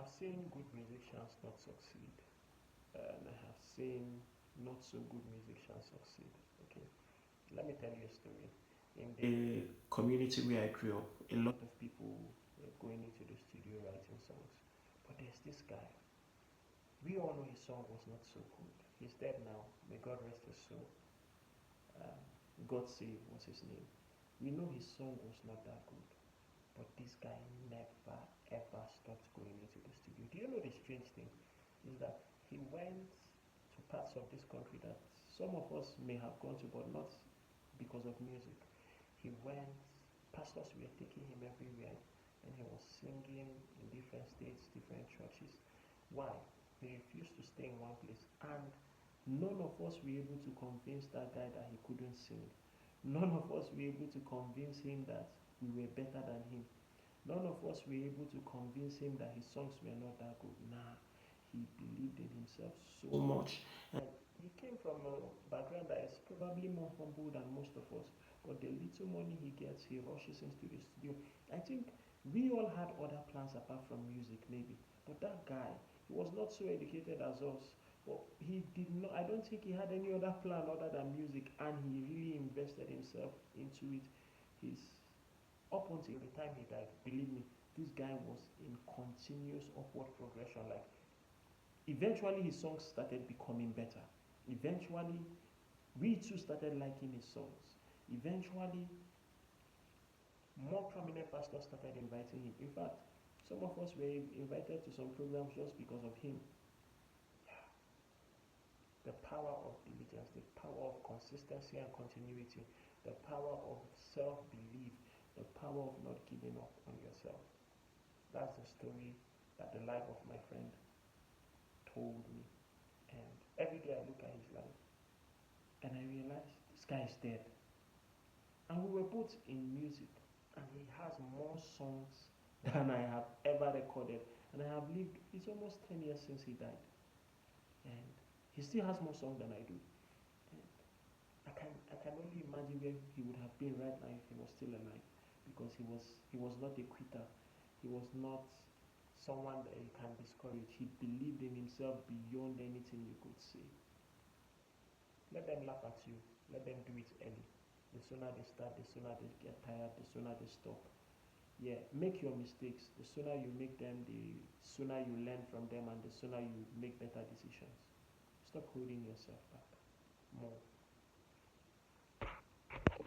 have seen good musicians not succeed, and I have seen not so good musicians succeed. Okay, let me tell you a story. In the community where I grew up, a lot of people were going into the studio writing songs. But there's this guy. We all know his song was not so good. He's dead now. May God rest his soul. Um, God Save was his name. We know his song was not that good. But this guy never ever stopped going into the studio. Do you know the strange thing? Is that he went to parts of this country that some of us may have gone to, but not because of music. He went, pastors were taking him everywhere, and he was singing in different states, different churches. Why? He refused to stay in one place, and none of us were able to convince that guy that he couldn't sing. None of us were able to convince him that we were better than him. None of us were able to convince him that his songs were not that good. Nah, he believed in himself so much. And he came from a background that is probably more humble than most of us. But the little money he gets, he rushes into the studio. I think we all had other plans apart from music, maybe. But that guy, he was not so educated as us. But he did not, I don't think he had any other plan other than music. And he really invested himself into it. His up until the time he died, believe me, this guy was in continuous upward progression. Like, eventually his songs started becoming better. Eventually, we too started liking his songs. Eventually, more prominent pastors started inviting him. In fact, some of us were invited to some programs just because of him. The power of diligence, the power of consistency and continuity, the power of self belief, the power of not giving up on yourself. That's the story that the life of my friend told me. And every day I look at his life and I realize this guy is dead. And we were both in music, and he has more songs than I have ever recorded. And I have lived, it's almost 10 years since he died. And he still has more songs than I do. And I can only imagine where he would have been right now if he was still alive. Because he was not a quitter. He was not someone that you can discourage. He believed in himself beyond anything you could say. Let them laugh at you. Let them do it early. The sooner they start, the sooner they get tired, the sooner they stop. Yeah, make your mistakes. The sooner you make them, the sooner you learn from them, and the sooner you make better decisions. Stop holding yourself back more.